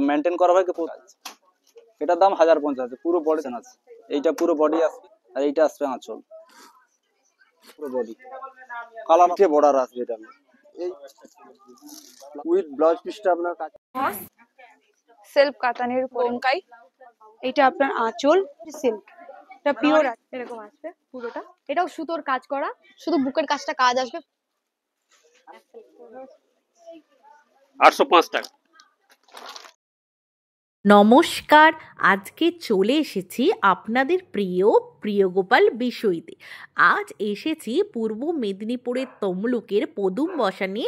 Maintain করা হয়। এটার দাম 1050 আছে, পুরো বডি আছে। এইটা পুরো বডি আসবে, আর এইটা আসবে আঁচল পুরো বডি। কালার দিয়ে বর্ডার আসবে। এটা এই উইথ ব্লাউজ পিসটা আপনার কাছে সেলফ কাতানের বোমকাই। এটা আপনার আঁচল সিল্ক, এটা পিওর এরকম আসবে পুরোটা। এটাও সুতোর কাজ করা, শুধু বুকের কাজটা কাজ আসবে। 805 টাকা। নমস্কার, আজকে চলে এসেছি আপনাদের প্রিয় গোপাল বিষয়তে। আজ এসেছি পূর্ব মেদিনীপুরের তমলুকের পদুম বসানে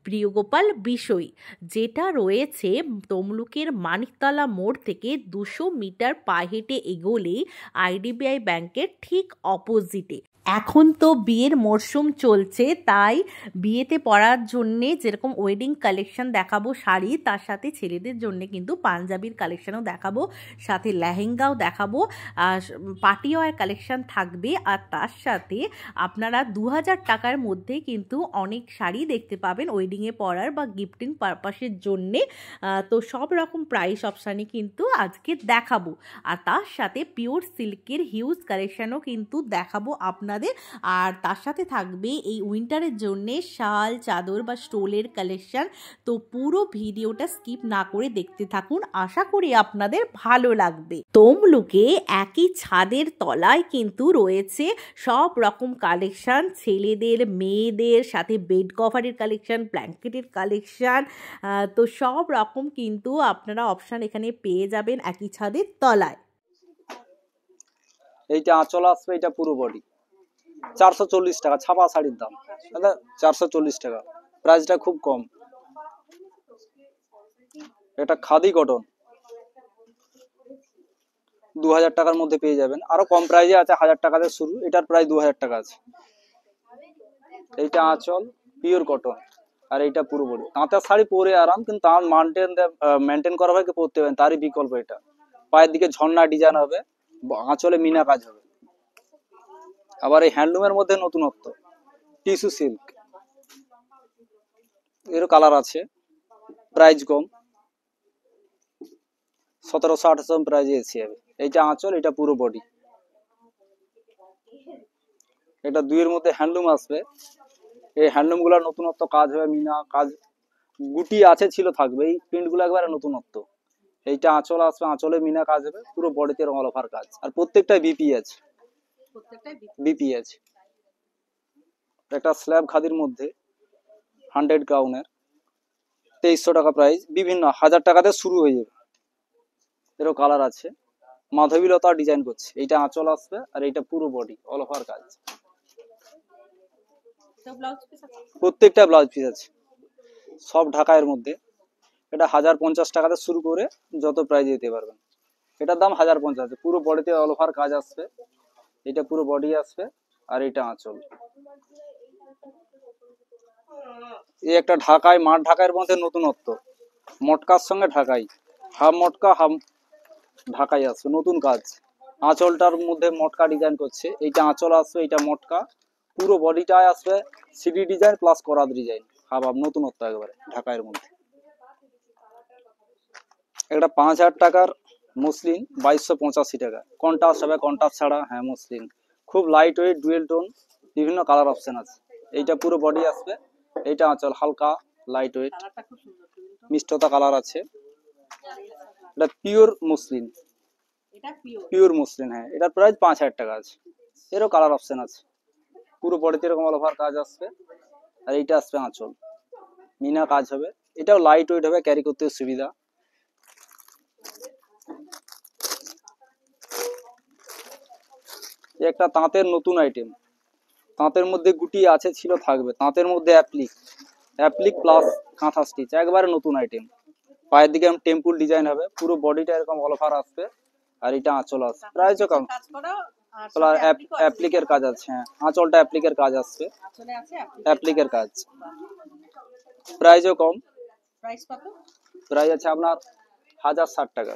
প্রিয়গোপাল বিষয়, যেটা রয়েছে তমলুকের মানিকতলা মোড় থেকে 200 মিটার পায়ে হেঁটে এগোলেই আইডিবিআই ব্যাংকের ঠিক অপোজিটে। এখন তো বিয়ের মরশুম চলছে, তাই বিয়েতে পরার জন্যে যেরকম ওয়েডিং কালেকশন দেখাবো শাড়ি, তার সাথে ছেলেদের জন্য কিন্তু পাঞ্জাবির কালেকশনও দেখাবো, সাথে লেহেঙ্গাও দেখাবো, পার্টি ওয়্যার কালেকশন থাকবে। আর তার সাথে আপনারা 2000 টাকার মধ্যে কিন্তু অনেক শাড়ি দেখতে পাবেন ওয়েডিংয়ে পরার বা গিফটিং পারপাসের জন্যে। তো সব রকম প্রাইস অপশানে কিন্তু আজকে দেখাবো। আর তার সাথে পিওর সিল্কের হিউজ কালেকশানও কিন্তু দেখাবো আপনাদের। আর তার সাথে থাকবে এই উইন্টারের জন্যে শাল, চাদর বা স্টোলের কালেকশান। তো পুরো ভিডিওটা স্কিপ না করে দেখতে থাকুন, আশা করি আপনাদের ভালো লাগবে। তমলুকে একই ছাদের তলায় কিন্তু রয়েছে সব রকম কালেকশান, ছেলেদের মেয়েদের, সাথে বেড কভারের কালেকশান, ব্ল্যাঙ্কেটের কালেকশান। তো সব রকম কিন্তু আপনারা অপশান এখানে পেয়ে যাবেন একই ছাদের তলায়। এইটা আঁচল আসবে, এটা পুরো বডি 440 টাকা। ছাপা শাড়ির দাম দাদা 440 টাকা, প্রাইসটা খুব কম। এটা খাদি কটন 2000 টাকার মধ্যে পেয়ে যাবেন। আরো কম প্রাইজে আছে, 1000 টাকা থেকে শুরু, এটার প্রায় 2000 টাকা আছে। এইটা আঁচল পিওর কটন, আর এইটা পুরো বডি। তাঁতের শাড়ি পরে আরাম, কিন্তু তার মেনটেন করা হয় পরতে হবে, তারই বিকল্প এটা। পায়ের দিকে ঝর্ণা ডিজাইন হবে, আঁচলে মিনা কাজ হবে। আবার এই হ্যান্ডলুমের মধ্যে নতুনত্ব টিস্যু সিল্ক, এর কালার আছে, প্রাইস কম, 1700-1800 প্রাইজে এসে যাবে। এইটা আঁচল, এটা পুরো বডি। এটা দুইয়ের মধ্যে হ্যান্ডলুম আসবে। এই হ্যান্ডলুম গুলার নতুনত্ব কাজ হবে, মিনা কাজ, গুটি আছে ছিল থাকবে, এই প্রিন্ট গুলো একবারে নতুনত্ব। এইটা আঁচল আসবে, আঁচলে মিনা কাজ হবে, পুরো বডিতে অল ওভার কাজ। আর প্রত্যেকটাই বিপি আছে, বিপি আছে। একটা স্ল্যাব খাদির মধ্যে 100 গাউনের 2300 টাকা প্রাইস, বিভিন্ন 1000 টাকাতে শুরু হয়ে যাবে। এরও কালার আছে, মাধবীলতা ডিজাইন করছে। এইটা আঁচল আসবে, আর এইটা পুরো বডি অল ওভার কাজ। প্রত্যেকটা ব্লাউজ পিস আছে, সব ঢাকায়ের মধ্যে। এটা 1050 টাকাতে শুরু করে যত প্রাইস দিতে পারবেন। এটার দাম 1050, পুরো বডিতে অল ওভার কাজ আসবে। এটা পুরো বডি আসবে, আর এটা আঁচল। এই একটা ঢাকায়, মাঠ ঢাকায়ের মধ্যে নতুনত্ব, মটকার সঙ্গে ঢাকাই, হাফ মটকা হাফ ঢাকাই আসবে, নতুন কাজ। আঁচলটার মধ্যে মটকা ডিজাইন করছে। এইটা আঁচল আসবে, এইটা মটকা, পুরো বডিটাই আসবে সিডি ডিজাইন প্লাস করাত ডিজাইন, হাফ হাফ নতুনত্ব একেবারে ঢাকায়ের মধ্যে। একটা 5000 টাকার মসলিন 2285 টাকা, কন্ট্রাস্ট হবে, কন্ট্রাস্ট ছাড়া, হ্যাঁ মসলিন, খুব লাইট ওয়েট, ডুয়েল টোন, বিভিন্ন কালার অপশন আছে। এইটা পুরো বডি আসবে, এইটা আঁচল, হালকা লাইট ওয়েট, মিষ্টতা কালার আছে। এটা পিওর মসলিন, পিওর মসলিন, হ্যাঁ। এটার প্রাইস 5000 টাকা আছে। এরও কালার অপশন আছে। পুরো বডিতে এরকম অল ওভার কাজ আসবে, আর এইটা আসবে আঁচল, মিনা কাজ হবে। এটাও লাইট ওয়েট হবে, ক্যারি করতে সুবিধা। একটা তাঁতের নতুন আইটেম, তাঁতের মধ্যে গুটি আছে ছিল থাকবে, তাঁতের মধ্যে অ্যাপ্লিক প্লাস কাঁথা স্টিচ, একবারে নতুন আইটেম। পায়ের দিকে টেম্পুল ডিজাইন হবে, পুরো বডিটা এরকম অল ওভার আসবে, আর এটা আঁচল আসবে। প্রাইসও কম, অ্যাপ্লিকের কাজ আছে, হ্যাঁ আঁচলটা অ্যাপ্লিকের কাজ আসবে, অ্যাপ্লিকের কাজ। প্রাইসও কম, প্রাইস আছে আপনার 1060 টাকা।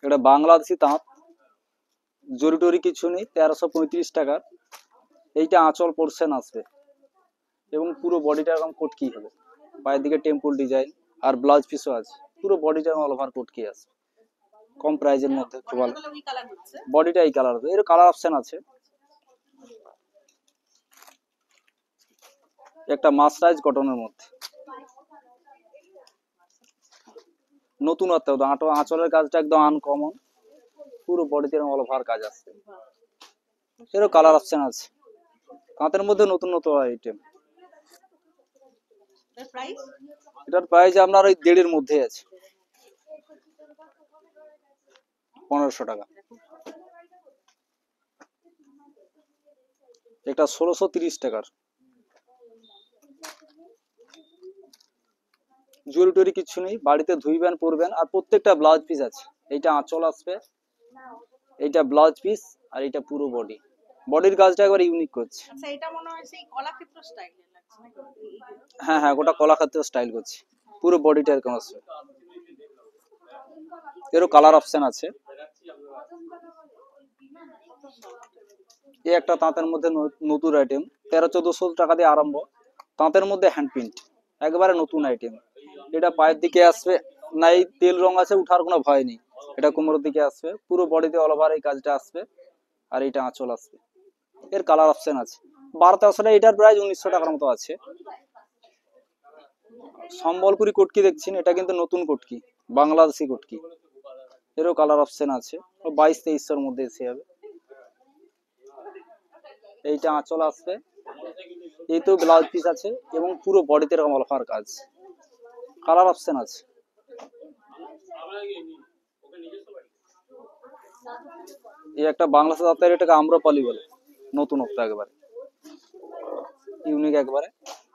এটা বাংলাদেশি তাঁত, জরি টরি কিছু নেই, 1335 টাকা। এইটা আঁচল পোর্শন আসবে, এবং পুরো বডিটা এরকম কোটকি হবে, পায়ের দিকে টেম্পল ডিজাইন আর ব্লাউজ পিসও আছে, পুরো বডিটা অল ওভার কোটকি আছে, কম প্রাইজের মধ্যে খুব ভালো। বডিটা এই কালার হবে, এর কালার অপশন আছে। একটা মাসরাইজ কটনের মধ্যে নতুনত্ব, আঁচলের কাজটা একদম আনকমন, পুরো বডিতে অল ওভার কাজ আছে, এরও কালার অপশন আছে। তাঁতের মধ্যে নতুন নতুন আইটেম। এটার প্রাইস আপনার ওই 1.5 মধ্যে আছে, 1500 টাকা। একটা 1630 টাকার, জুয়েল টুয়েরি কিছু নেই, বাড়িতে ধুইবেন পরবেন, আর প্রত্যেকটা ব্লাউজ পিস আছে। এইটা আঁচল আসবে, এইটা ব্লাউজ পিস, আর এইটা পুরো বডি, বডির কাজটা একবার ইউনিক করছে। আচ্ছা, এটা মনে হয় সেই কলাক্ষেত্র স্টাইলে লাগছে নাকি? হ্যাঁ হ্যাঁ, গোটা কলাক্ষেত্র স্টাইল করছে, পুরো বডিটা এরকম আসবে। এরও কালার অপশন আছে। এই একটা তাঁতের মধ্যে নতুন আইটেম, 1300-1400 টাকা দিয়ে আরম্ভ, তাঁতের মধ্যে হ্যান্ড প্রিন্ট, একবারে নতুন আইটেম। এটা পায়ের দিকে আসবে, নাই তেল রং আছে, উঠার কোনো ভয় নেই। এটা কোমরের দিকে আসবে, পুরো বডিতে অল ওভার এই কাজটা আসবে, আর এইটা আঁচল আসবে। এর কালার অপশন আছে। 1200 টাকা, এটার প্রাইস 1900 টাকার মতো আছে। সম্বলপুরি কটকি দেখছেন, এটা কিন্তু নতুন কটকি, বাংলাদেশি কটকি, এরও কালার অপশন আছে। 2200-2300 মধ্যে এসে যাবে। এইটা আঁচল আসবে, এই তো ব্লাউজ পিস আছে, এবং পুরো বডিতে এরকম অল ওভার কাজ, কালার অপশন আছে। এই একটা বাংলাদেশ জাতের, এটাকে আম্রপালি বলে, নতুনত্ব একবারে ইউনিক একবারে।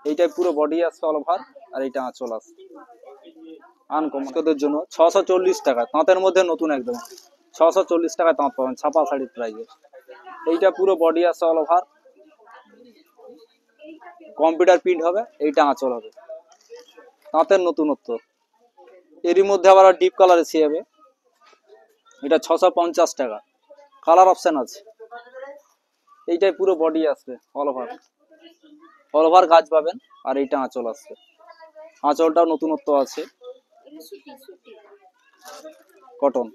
এইটাই পুরো বডি আসছে অল ওভার, আর এইটা আঁচল আসছে আনকমনদের জন্য। 640 টাকা, তাঁতের মধ্যে নতুন একদম 640 টাকায় তাঁত পাবেন, ছাপা শাড়ির প্রাইজে। এইটা পুরো বডি আসছে অল ওভার, কম্পিউটার প্রিন্ট হবে, এইটা আঁচল হবে, তাঁতের নতুনত্ব। এরই মধ্যে আবার ডিপ কালার এসে যাবে, এটা 650 টাকা, কালার অপশন আছে। এইটাই পুরো বডি আসবে অল ওভার কাজ পাবেন, আর এইটা আঁচল আসবে, আঁচলটাও নতুনত্ব আছে, কটন।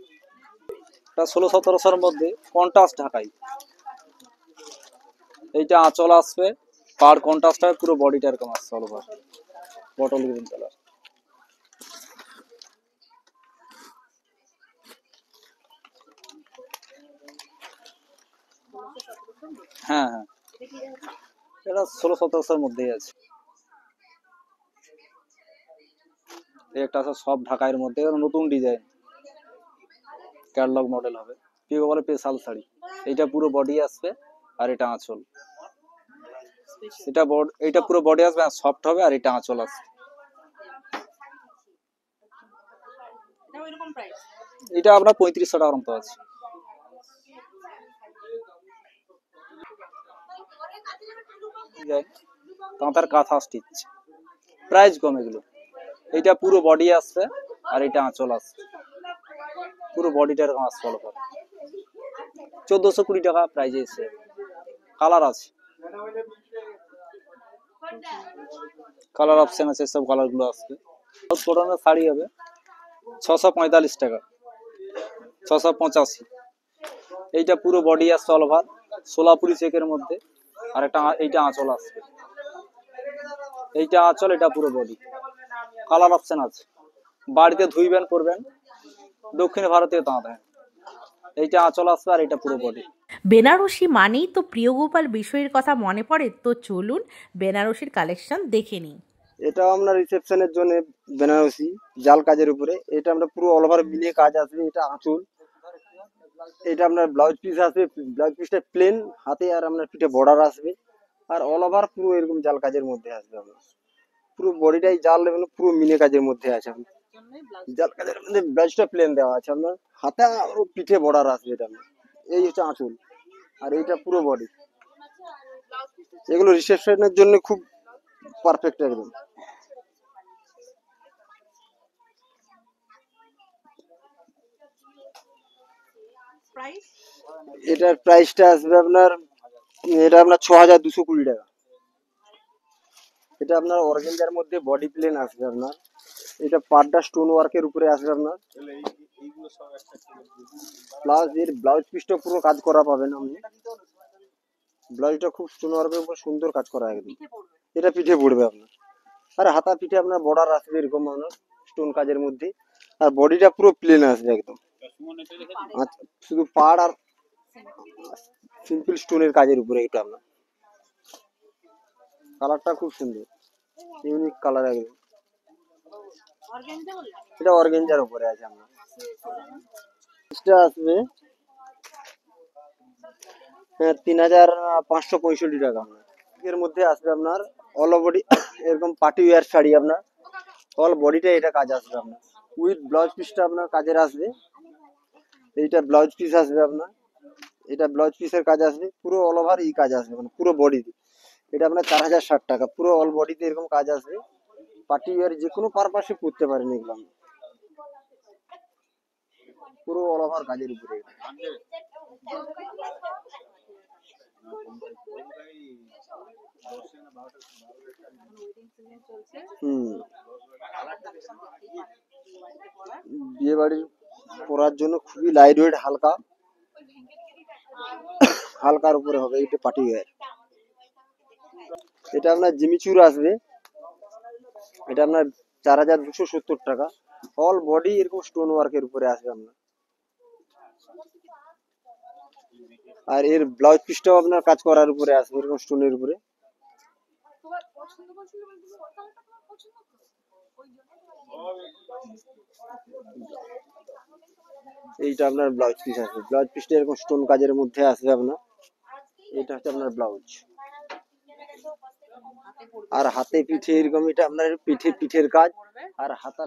এটা 1600-1700 মধ্যে কন্ট্রাস্ট ঢাকাই, এইটা আঁচল আসবে, পার কন্ট্রাস্ট হবে, পুরো বডিটা এরকম আসছে all over, bottle green colour. হ্যাঁ হ্যাঁ, এটা 1600-1700 মধ্যেই আছে। এই একটা আছে সব ঢাকাইয়ের মধ্যে, নতুন ডিজাইন, ক্যাটালগ মডেল হবে, কেউ বলে স্পেশাল শাড়ি। এইটা পুরো বডি আসবে, আর এটা আঁচল। এইটা পুরো বডি আসবে, আর সফট হবে, আর এটা আঁচল আসবে। এটা এরকম প্রাইস? এটা আপনার 3500 টাকার মতো আছে। তাঁতের কাঁথা স্টিচ, প্রাইস কম এগুলো। এইটা পুরো বডি আসবে, আর এটা আঁচল আসবে, পুরো বডিটা এরকম আসবে অল ওভার, 1420 টাকা প্রাইজে এসে। কালার আছে, কালার অপশন আছে, সব কালার গুলো আসবে। কটনের শাড়ি হবে 645 টাকা, 685। এইটা পুরো বডি আসছে অল ওভার, সোলাপুরি চেকের মধ্যে, আর একটা এইটা আঁচল আসবে, এইটা আঁচল, এটা পুরো বডি, কালার অপশন আছে। বাড়িতে ধুইবেন পরবেন, দক্ষিণ ভারতীয় তাঁত, এইটা আঁচল আসবে, আর এটা পুরো বডি। বেনারসি মানেই তো প্রিয়গোপাল বিষয়ের কথা মনে পড়ে, তো চলুন বেনারসির কালেকশন দেখে নিই। এটা আমরা রিসেপশনের জন্য বেনারসি জাল কাজের উপরে, এটা আমরা পুরো অল ওভার মিলিয়ে কাজ আসবে। এটা আঁচল, এটা আপনার ব্লাউজ পিস আসবে, ব্লাউজ পিসটা প্লেন হাতে, আর আপনার পিঠে বর্ডার আসবে, আর অল ওভার পুরো এরকম জাল কাজের মধ্যে আসবে। আপনার পুরো বডিটাই জাল, পুরো মিনে কাজের মধ্যে আছে। জাল কাজের মধ্যে ব্লাউজটা প্লেন দেওয়া আছে, আপনার হাতে আর পিঠে বর্ডার আসবে। এটা এই হচ্ছে আঁচল, আর এইটা পুরো বডি। এগুলো রিসেপশনের জন্য খুব পারফেক্ট একদম। প্রাইস? এটার প্রাইসটা আসবে আপনার, এটা আপনার 6220 টাকা। এটা আপনার অর্গানজার মধ্যে বডি প্লেন আসবে আপনার, এটা পাড়টা স্টোন ওয়ার্কের উপরে আসবে আপনার, প্লাস এর ব্লাউজ পিসটা পুরো কাজ করা পাবেন আপনি। ব্লাউজটা খুব স্টোন ওয়ার্কের উপর সুন্দর কাজ করা একদম। এটা পিঠে পড়বে আপনার, আর হাতা পিঠে আপনার বর্ডার আসবে এরকম আপনার স্টোন কাজের মধ্যে, আর বডিটা পুরো প্লেন আসবে একদম। আচ্ছা, শুধু পাড় আর সিম্পল স্টোনের কাজের উপরে এটা আপনার। কালারটা খুব সুন্দর, ইউনিক কালার একদম। অর্গানজা বললাম। এটা অর্গানজার উপরে আছে আপনার। এটা আসবে 3565 টাকা আপনার। এর মধ্যে আসবে আপনার অল বডি এরকম পার্টি ওয়্যার শাড়ি আপনার, অল বডিটা এটা কাজ আসবে আপনার, উইথ ব্লাউজ পিসটা আপনার কাজের আসবে। এইটা ব্লাউজ পিস আসবে আপনার, এটা ব্লাউজ পিসের কাজ আসবে, পুরো অল ওভার এই কাজ আসবে মানে পুরো বডিতে। এটা আপনার 4060 টাকা, পুরো অল বডিতে এরকম কাজ আসবে। পার্টি ওয়্যার যে কোনো পারপাসে পরতে পারেন এগুলো আপনি। পুরো অল ওভার কাজের উপরে। বিয়ে বাড়ির পরার জন্য খুবই লাইট ওয়েট, হালকা হালকার উপরে হবে এটা পার্টি ওয়্যার। এটা আপনার জিমিচুর আসবে, এটা আপনার 4270 টাকা, অল বডি এরকম স্টোন ওয়ার্কের উপরে আসবে আপনার। আর এর ব্লাউজ পিসটাও আপনার কাজ করার উপরে আসবে এরকম স্টোনের উপরে। এইটা আপনার ব্লাউজ পিস আসবে, ব্লাউজ পিসটা এরকম স্টোন কাজের মধ্যে আসবে আপনার। এটা হচ্ছে আপনার ব্লাউজ, আর হাতে পিঠে এরকম এটা আপনার পিঠের কাজ আর হাতা।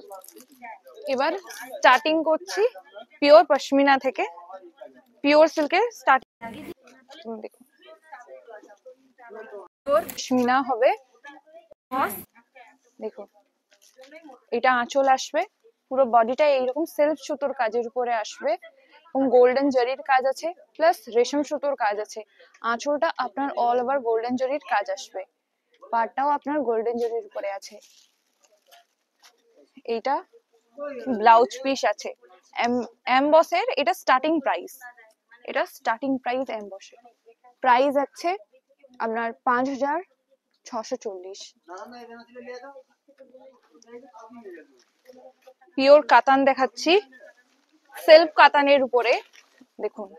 এবার স্টার্টিং করছি পিওর পশমিনা থেকে, পিওর সিল্কের স্টার্টিং। দেখুন পিওর পশমিনা হবে। দেখুন এটা আঁচল আসবে, পুরো বডিটা এইরকম সেলফ সুতোর কাজের উপরে আসবে এবং গোল্ডেন জরির কাজ আছে, প্লাস রেশম সুতোর কাজ আছে। আঁচলটা আপনার অল ওভার গোল্ডেন জরির কাজ আসবে, পাড়টাও আপনার গোল্ডেন জরির উপরে আছে। এইটা ব্লাউজ পিস আছে এমবসের, এটা স্টার্টিং প্রাইস, এটা স্টার্টিং প্রাইস এমবসের প্রাইস আছে আপনার 5640। পিওর কাতান দেখাচ্ছি, সেলফ কাতানের উপরে। দেখুন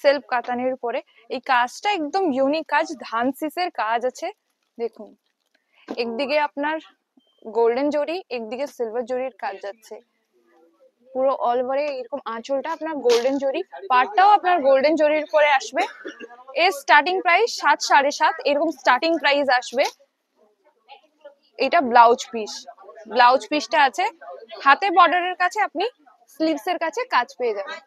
সেলফ কাতানের উপরে এই কাজটা একদম ইউনিক কাজ, ধান সিসের কাজ আছে। দেখুন একদিকে আপনার গোল্ডেন জরি, একদিকে সিলভার জরির কাজ যাচ্ছে, পুরো অল ওভারে এরকম আঁচলটা আপনার গোল্ডেন জরি, পাড়টাও আপনার গোল্ডেন জরির উপরে আসবে। এর স্টার্টিং প্রাইস 7 7.5 এরকম স্টার্টিং প্রাইস আসবে। এটা ব্লাউজ পিস, ব্লাউজ পিসটা আছে হাতে বর্ডারের কাছে, আপনি স্লিভস এর কাছে কাজ পেয়ে যাবেন।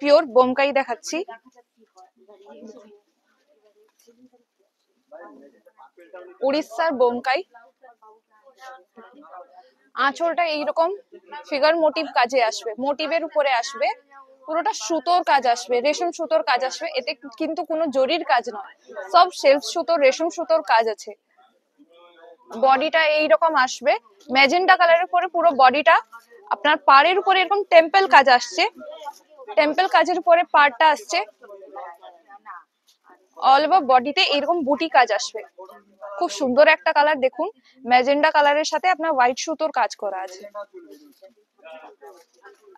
পিওর বোমকাই দেখাচ্ছি, উড়িষ্যার বোমকাই। আঁচলটা এইরকম ফিগার মোটিভ কাজে আসবে, মোটিভের উপরে আসবে, পুরোটা সুতোর কাজ আসবে, রেশম সুতোর কাজ আসবে। এতে কিন্তু কোনো জরির কাজ নয়, সব সেলফ সুতোর রেশম সুতোর কাজ আছে। বডিটা এইরকম আসবে ম্যাজেন্টা কালারের উপরে, পুরো বডিটা আপনার পাড়ের উপরে এরকম টেম্পল কাজ আসছে, টেম্পল কাজের উপরে পাড়টা আসছে, অল ওভার বডিতে এরকম বুটি কাজ আসবে। খুব সুন্দর একটা কালার, দেখুন ম্যাজেন্টা কালারের সাথে আপনার হোয়াইট সুতোর কাজ করা আছে।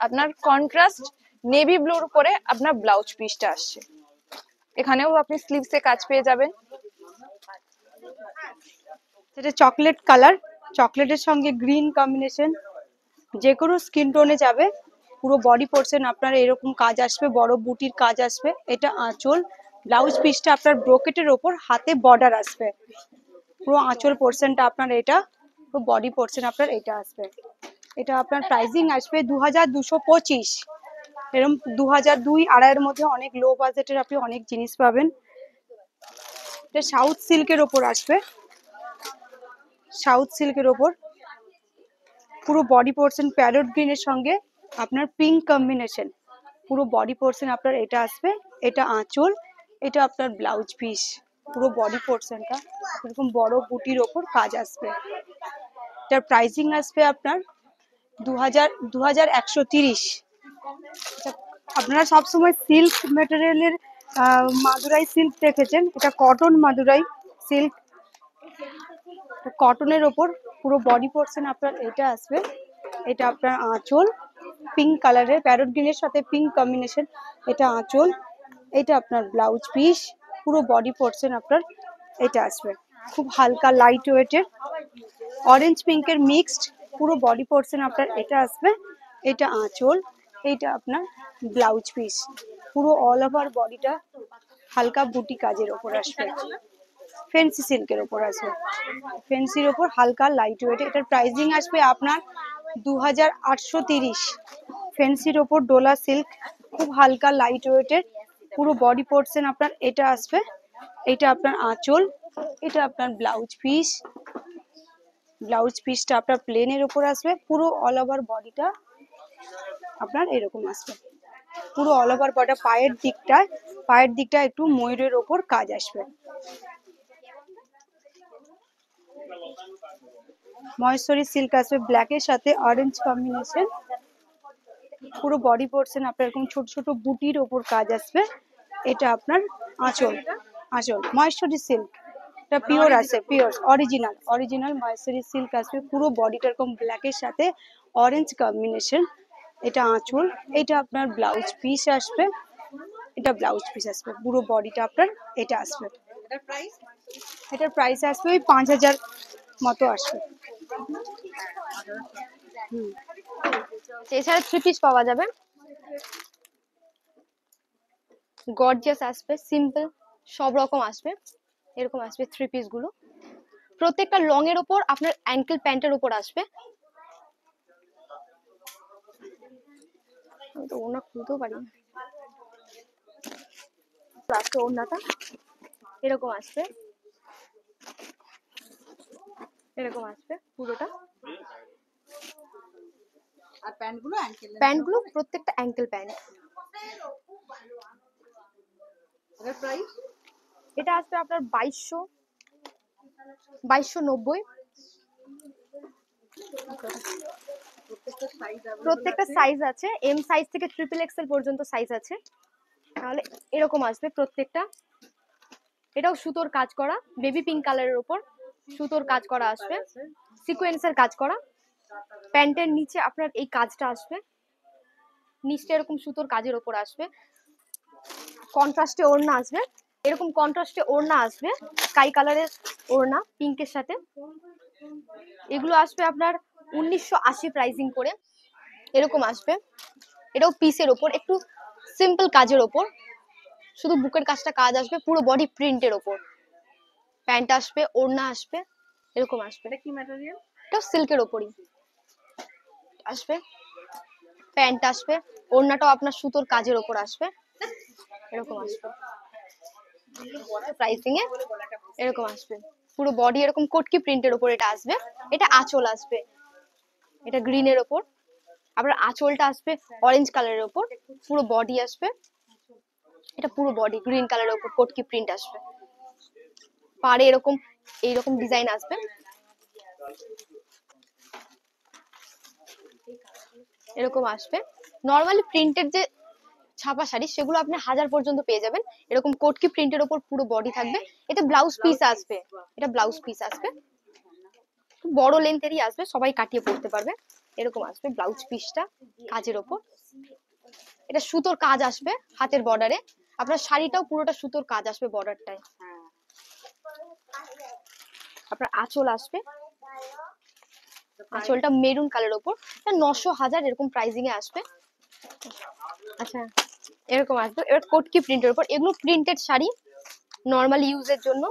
আপনার কন্ট্রাস্ট নেভি ব্লুর উপরে আপনার ব্লাউজ পিসটা আসছে, এখানেও আপনি স্লিভসে কাজ পেয়ে যাবেন। যেটা চকলেট কালার, চকলেটের সঙ্গে গ্রিন কম্বিনেশন, যে কোনো স্কিন টোনে যাবে। পুরো বডি পোর্শন আপনার এরকম কাজ আসবে, বড় বুটির কাজ আসবে। এটা আঁচল, ব্লাউজ পিসটা আপনার ব্রোকেটের ওপর, হাতে বর্ডার আসবে, পুরো আঁচল পোর্শনটা আপনার এটা, পুরো বডি পোর্শন আপনার এটা আসবে। এটা আপনার প্রাইসিং আসবে 2225। এরকম 2002-2.5 মধ্যে অনেক লো বাজেটের আপনি অনেক জিনিস পাবেন। এটা সাউথ সিল্কের ওপর আসবে, সাউথ সিল্কের ওপর পুরো বডি পোর্শন প্যারট গ্রিনের সঙ্গে আপনার পিঙ্ক কম্বিনেশন, পুরো বডি পোর্শন আপনার এটা আসবে, এটা আঁচল, এটা আপনার ব্লাউজ পিস। পুরো বডি পোর্শনটা এরকম বড় বুটির ওপর কাজ আসবে। এটার প্রাইসিং আসবে আপনার 2130। আপনারা সবসময় সিল্ক মেটেরিয়ালের মাদুরাই সিল্ক দেখেছেন, এটা কটন মাদুরাই সিল্ক, কটনের ওপর পুরো বডি পোর্শন আপনার এটা আসবে। এটা আপনার আঁচল, পিঙ্ক কালারের প্যারট গ্রিনের সাথে পিঙ্ক কম্বিনেশন, এটা আঁচল, এটা আপনার ব্লাউজ পিস। পুরো বডি পোর্শন আপনার এটা আসবে, খুব হালকা লাইট ওয়েটের অরেঞ্জ পিঙ্কের মিক্সড। পুরো বডি পোর্শন আপনার এটা আসবে, এটা আঁচল, এটা আপনার ব্লাউজ পিস। পুরো অল ওভার বডিটা হালকা বুটি কাজের ওপর আসবে, ফেন্সি সিল্কের ওপর আসবে, ফেন্সির ওপর হালকা লাইট ওয়েট। এটার প্রাইসিং আসবে আপনার 2830। ফেন্সির ওপর ডোলা সিল্ক, খুব হালকা লাইট ওয়েটের। পুরো বডি পোর্শন আপনার এটা আসবে, এটা আপনার আঁচল, এটা আপনার ব্লাউজ পিস। ব্লাউজ পিসটা আপনার প্লেনের ওপর আসবে, পুরো অল ওভার বডিটা আপনার এরকম আসবে। পুরো অল ওভার বডিটা পায়ের দিকটা একটু ময়ূরের ওপর কাজ আসবে। মহেশ্বরী সিল্ক আসবে ব্ল্যাকের সাথে অরেঞ্জ কম্বিনেশন। পুরো বডি পোর্শন আপনার এরকম ছোট ছোট বুটির ওপর কাজ আসবে। এটা আপনার আঁচল, মহেশ্বরী সিল্ক, এটা পিওর আছে, পিওর অরিজিনাল মহেশ্বরী সিল্ক আসবে। পুরো বডিটা এরকম ব্ল্যাকের সাথে অরেঞ্জ কম্বিনেশন। এটা আঁচল, এটা আপনার ব্লাউজ পিস আসবে, এটা ব্লাউজ পিস আসবে। পুরো বডিটা আপনার এটা আসবে। এটার প্রাইস আসবে ওই 5000 মতো আসবে। এছাড়া 3 পিস পাওয়া যাবে, গর্জিয়াস আসবে, সিম্পল সব রকম আসবে, এরকম আসবে 3 পিস গুলো। প্রত্যেকটা লং এর উপর আপনার অ্যাঙ্কেল প্যান্টের উপর আসবে। আমি তো ওড়না খুলতেও পারি না। আজকে ওড়নাটা এরকম আসবে, এরকম আসবে পুরোটা। আর প্যান্টগুলো অ্যাঙ্কেল প্যান্টগুলো প্রত্যেকটা অ্যাঙ্কেল প্যান্ট। এর প্রাইস এটা আসবে আপনার 2290। প্রত্যেকটা সাইজ আছে, এম সাইজ থেকে ট্রিপল এক্সেল পর্যন্ত সাইজ আছে। তাহলে এরকম আসবে প্রত্যেকটা। এটাও সুতোর কাজ করা, বেবি পিঙ্ক কালারের উপর সুতোর কাজ করা আসবে, সিকোয়েন্সের কাজ করা। প্যান্টের নিচে আপনার এই কাজটা আসবে, নিচটা এরকম সুতোর কাজের উপর আসবে। কন্ট্রাস্টে ওড়না আসবে, এরকম কন্ট্রাস্টে ওড়না আসবে, স্কাই কালারের ওড়না পিঙ্কের সাথে। এগুলো আসবে আপনার 1980 প্রাইসিং করে, এরকম আসবে। এটাও পিসের ওপর, একটু সিম্পল কাজের ওপর, শুধু বুকের কাজটা কাজ আসবে, পুরো বডি প্রিন্টের ওপর। প্যান্ট আসবে, ওড়না আসবে, এরকম আসবে। এটা কি ম্যাটেরিয়াল? এটাও সিল্কের ওপরই আসবে। প্যান্ট আসবে, ওড়নাটাও আপনার সুতোর কাজের ওপর আসবে, এরকম আসবে। প্রাইসিং এ এরকম আসবে, পুরো বডি এরকম কটকি প্রিন্টের ওপর এটা আসবে। এটা আঁচল আসবে, এটা গ্রিনের ওপর। আবার আঁচলটা আসবে অরেঞ্জ কালারের ওপর, পুরো বডি আসবে। এটা পুরো বডি গ্রিন কালারের ওপর কটকি প্রিন্ট আসবে। পাড়ে এরকম এইরকম ডিজাইন আসবে, এরকম আসবে। নরমালি প্রিন্টেড যে ছাপা শাড়ি সেগুলো আপনি 1000 পর্যন্ত পেয়ে যাবেন। এরকম কটকি প্রিন্টের ওপর পুরো বডি থাকবে। এটা ব্লাউজ পিস আসবে, এটা ব্লাউজ পিস আসবে, বড় লেন্থেরই আসবে, সবাই কাটিয়ে পরতে পারবে। এরকম আসবে ব্লাউজ পিসটা কাজের ওপর। এটা সুতোর কাজ আসবে হাতের বর্ডারে। আপনার শাড়িটাও পুরোটা সুতোর কাজ আসবে বর্ডারটায়। আপনার আঁচল আসবে, আঁচলটা মেরুন কালার ওপর। 900 1000 এরকম প্রাইসিং এ আসবে। আচ্ছা এরকম আসবে। এবার কটকি প্রিন্টের উপর, এগুলো প্রিন্টেড শাড়ি নরমাল ইউজের জন্য,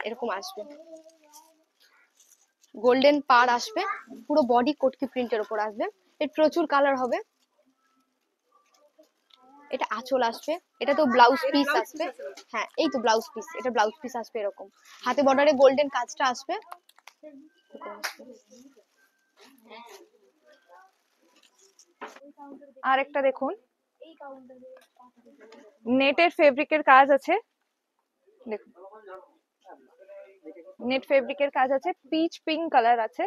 এরকম আসবে। গোল্ডেন পাড় আসবে, পুরো বডি কটকি প্রিন্টের উপর আসবে। এর প্রচুর কালার হবে। এটা আঁচল আসবে, এটা তো ব্লাউজ পিস আসবে। হ্যাঁ এই তো ব্লাউজ পিস, এটা ব্লাউজ পিস আসবে এরকম। হাতে বর্ডারে গোল্ডেন কাজটা আসবে। আর একটা দেখুন, নেটের ফেব্রিকের কাজ আছে, দেখুন নেট ফেব্রিকের কাজ আছে, পিচ পিঙ্ক কালার আছে,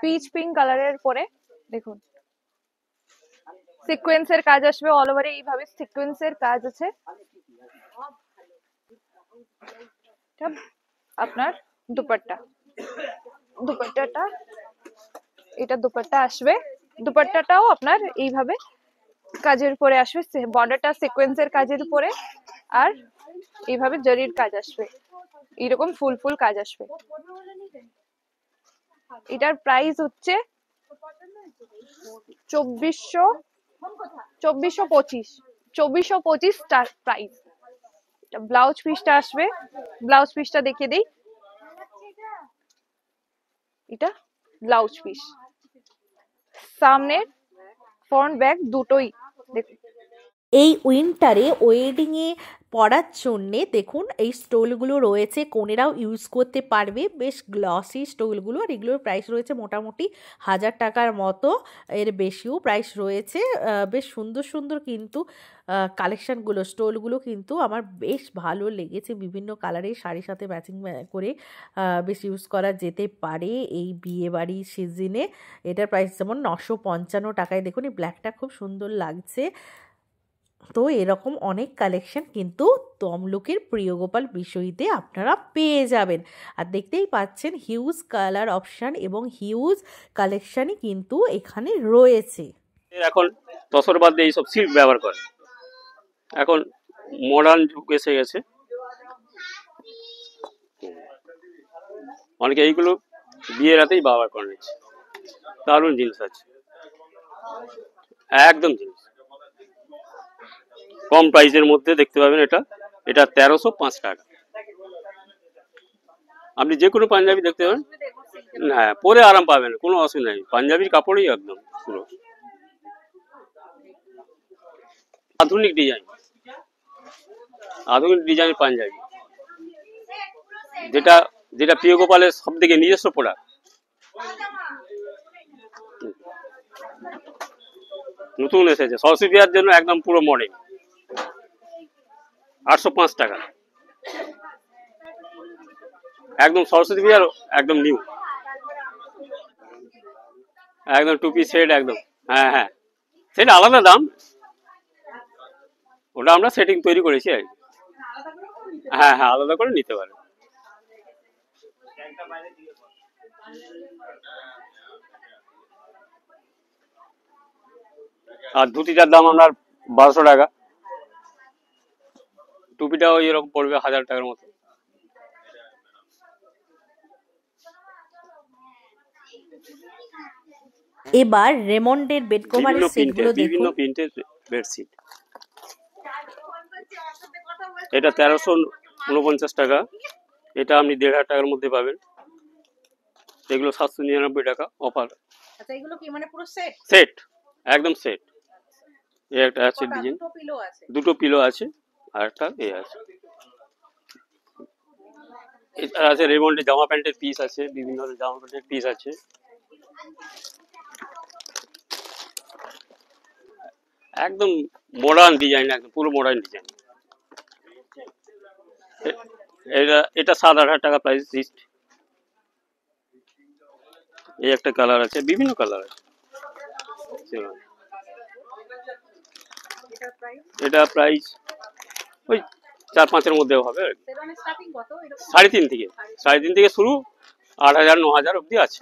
পিচ পিঙ্ক কালারের পরে দেখুন সিকোয়েন্সের কাজ আসবে, অল ওভারে এইভাবে সিকোয়েন্সের কাজ আছে। এটা আপনার দুপাট্টা, দুপাট্টাটা এটা দুপাট্টা আসবে, দুপাট্টাটাও আপনার এইভাবে কাজের উপরে আসবে, বর্ডারটা সিকোয়েন্সের কাজের উপরে, আর এইভাবে জরির কাজ আসবে, এরকম ফুল ফুল কাজ আসবে। এটার প্রাইস হচ্ছে 2425 স্টার প্রাইস। ব্লাউজ পিসটা আসবে, ব্লাউজ পিসটা দেখিয়ে দিই, এটা ব্লাউজ পিস, সামনের ফ্রন্ট ব্যাক দুটোই দেখুন। এই উইন্টারে ওয়েডিংয়ে পরার জন্যে দেখুন এই স্টোলগুলো রয়েছে, কনেরাও ইউজ করতে পারবে, বেশ গ্লসি স্টোলগুলো, আর এগুলোর প্রাইস রয়েছে মোটামুটি 1000 টাকার মতো, এর বেশিও প্রাইস রয়েছে। বেশ সুন্দর সুন্দর কিন্তু কালেকশানগুলো, স্টোলগুলো কিন্তু আমার বেশ ভালো লেগেছে, বিভিন্ন কালারের শাড়ির সাথে ম্যাচিং করে বেশ ইউজ করা যেতে পারে এই বিয়েবাড়ি সিজনে। এটার প্রাইস যেমন 955 টাকায়, দেখুন এই ব্ল্যাকটা খুব সুন্দর লাগছে। তো এরকম অনেক কালেকশন কিন্তু তমলুকের প্রিয়গোপাল বিষয়ীতে আপনারা পেয়ে যাবেন। আর দেখতেই পাচ্ছেন হিউজ কালার অপশান এবং হিউজ কালেকশানই কিন্তু এখানে রয়েছে। এখন তসর বাদ দিয়ে এইসব সিল্ক ব্যবহার করে, এখন মডার্ন যুগ এসে গেছে, অনেকে এইগুলো বিয়ের রাতেই ব্যবহার করে নিচ্ছে। দারুণ জিনিস আছে, একদম জিনিস কম প্রাইসের মধ্যে দেখতে পাবেন। এটা 1305 টাকা। আপনি যে কোনো পাঞ্জাবি দেখতে পাবেন, হ্যাঁ পরে আরাম পাবেন, কোনো অসুবিধা নেই, পাঞ্জাবির কাপড়ই একদম পুরো আধুনিক ডিজাইন, আধুনিক ডিজাইন পাঞ্জাবি, যেটা যেটা প্রিয় গোপালের সব থেকে নিজস্ব প্রোডাক্ট। নতুন এসেছে সরস্বতী পূজার জন্য, একদম পুরো মডেল, 805 টাকা, একদম সরস্বতী পূজার একদম নিউ, একদম টুপি সেট একদম। হ্যাঁ হ্যাঁ, সেটা আলাদা দাম, ওটা আমরা সেটিং তৈরি করেছি আর কি। হ্যাঁ হ্যাঁ, আলাদা করে নিতে পারেন। আর ধুতিটার দাম আপনার 1200 টাকা, টুপিটাও এরকম পড়বে 1000 টাকার মতো। এবার রেমন্ডের বেড কভারের সেটগুলো বিভিন্ন দেখুন। প্রিন্টের বেডশিট, এটা 1349 টাকা, এটা আপনি 1500 টাকার মধ্যে পাবেন। এগুলো 799 টাকা অফার। আচ্ছা এগুলো কি মানে পুরো সেট? সেট, একদম সেট। এই একটা আছে ডিজাইন, দুটো পিলো আছে, দুটো পিলো আছে, আর একটা এ আছে। এটা আছে রেমন্ডের জামা প্যান্টের পিস আছে, বিভিন্ন জামা প্যান্টের পিস আছে। একদম মডার্ন ডিজাইন, একদম পুরো মডার্ন ডিজাইন। এটা 7-8 টাকা প্রাইস লিস্ট। এই একটা কালার আছে, বিভিন্ন কালার আছে। এটা প্রাইস ওই 4-5 মধ্যে হবে। সেরকম স্টার্টিং কত? এরকম 3.5 থেকে শুরু, 8000-9000 অব্দি আছে।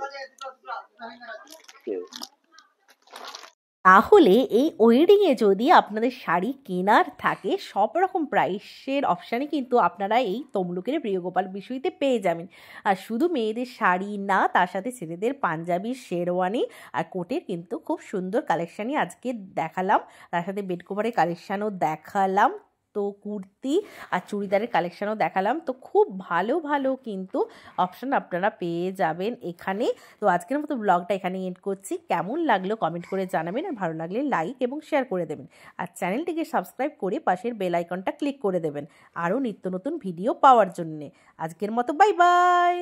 তাহলে এই ওয়েডিংয়ে যদি আপনাদের শাড়ি কেনার থাকে, সব রকম প্রাইসের অপশানই কিন্তু আপনারা এই তমলুকের প্রিয়গোপাল বিষয়ীতে পেয়ে যাবেন। আর শুধু মেয়েদের শাড়ি না, তার সাথে ছেলেদের পাঞ্জাবি, শেরওয়ানি আর কোটের কিন্তু খুব সুন্দর কালেকশানই আজকে দেখালাম, তার সাথে বেড কভারের কালেকশানও দেখালাম, তো কুর্তি আর চুড়িদারের কালেকশানও দেখালাম। তো খুব ভালো ভালো কিন্তু অপশান আপনারা পেয়ে যাবেন এখানে। তো আজকের মতো ব্লগটা এখানে এন্ড করছি। কেমন লাগলো কমেন্ট করে জানাবেন, আর ভালো লাগলে লাইক এবং শেয়ার করে দেবেন, আর চ্যানেলটিকে সাবস্ক্রাইব করে পাশের বেল আইকনটা ক্লিক করে দেবেন আরও নিত্য নতুন ভিডিও পাওয়ার জন্যে। আজকের মতো বাই বাই।